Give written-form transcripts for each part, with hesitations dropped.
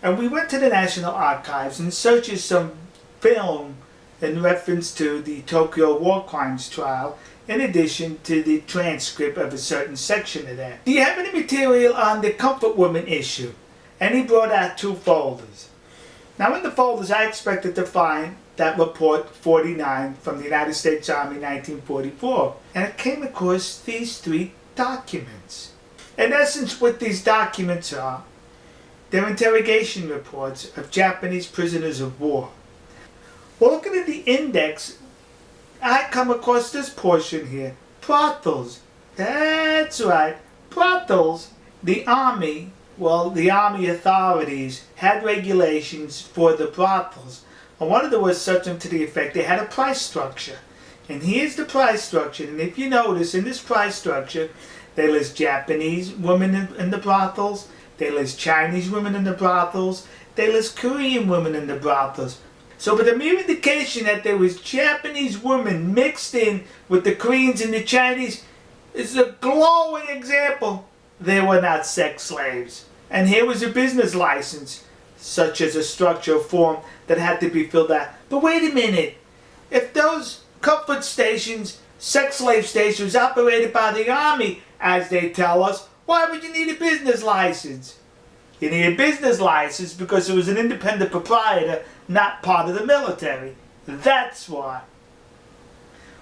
And we went to the National Archives and searched some film in reference to the Tokyo War Crimes trial, in addition to the transcript of a certain section of that. Do you have any material on the comfort woman issue? And he brought out 2 folders. Now in the folders I expected to find that report 49 from the United States Army 1944. And I came across these 3 documents. In essence, what these documents are, they're interrogation reports of Japanese prisoners of war. Well, looking at the index, I come across this portion here. Brothels. That's right. Brothels. The Army, the Army authorities had regulations for the brothels. And one of them was something to the effect they had a price structure. And here's the price structure. And if you notice, in this price structure, they list Japanese women in the brothels. They list Chinese women in the brothels. They list Korean women in the brothels. So, but the mere indication that there was Japanese women mixed in with the Koreans and the Chinese is a glowing example they were not sex slaves. And here was a business license, such as a structure form that had to be filled out. But wait a minute, if those comfort stations, sex slave stations, operated by the Army, as they tell us, why would you need a business license? You need a business license because it was an independent proprietor, not part of the military. That's why.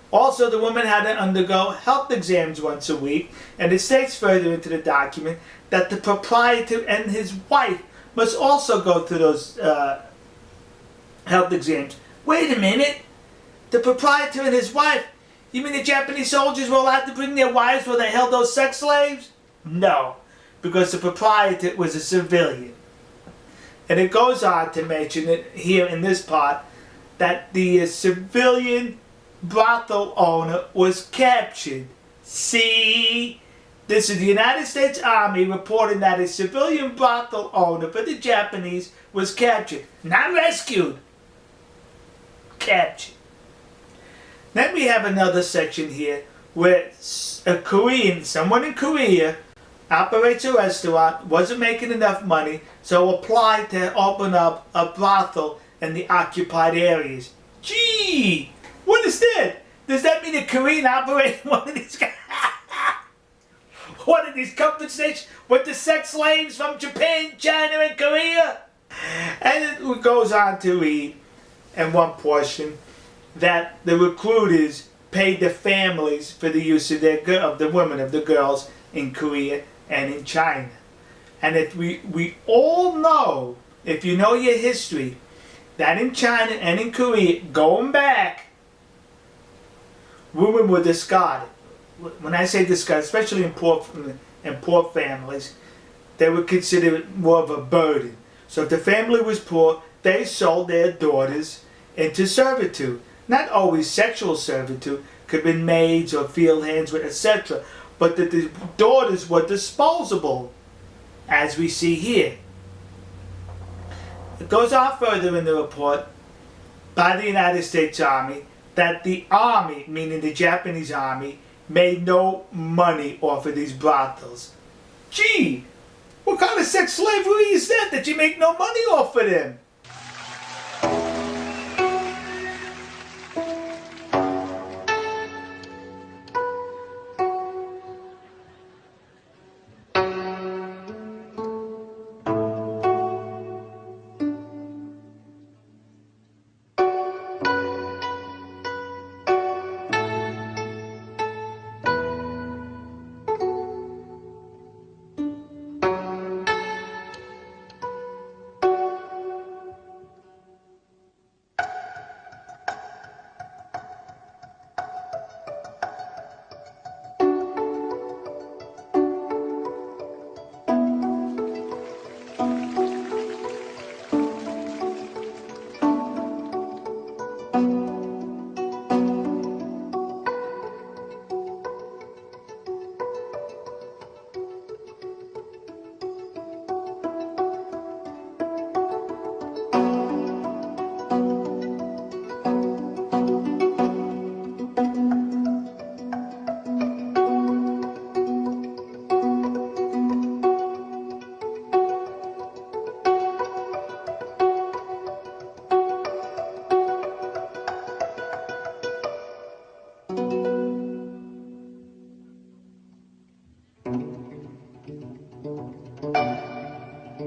Also, the woman had to undergo health exams once a week, and it states further into the document that the proprietor and his wife must also go through those health exams. Wait a minute, the proprietor and his wife, you mean the Japanese soldiers were allowed to bring their wives while they held those sex slaves? No, because the proprietor was a civilian. And it goes on to mention it here in this part that the civilian brothel owner was captured. See? This is the United States Army reporting that a civilian brothel owner for the Japanese was captured. Not rescued. Captured. Then we have another section here where a Korean, someone in Korea, operates a restaurant, wasn't making enough money, so applied to open up a brothel in the occupied areas. Gee! What is that? Does that mean a Korean operating one of these guys? One of these comfort stations with the sex slaves from Japan, China, and Korea? And it goes on to read in one portion that the recruiters paid the families for the use of the girls in Korea and in China. And if we all know, if you know your history, that in China and in Korea, going back, women were discarded. When I say discarded, especially in poor families, they were considered more of a burden. So if the family was poor, they sold their daughters into servitude. Not always sexual servitude, could have been maids or field hands, etc. But that the daughters were disposable, as we see here. It goes on further in the report by the United States Army that the Army, meaning the Japanese Army, made no money off of these brothels. Gee, what kind of sex slavery is that you make no money off of them?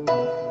you.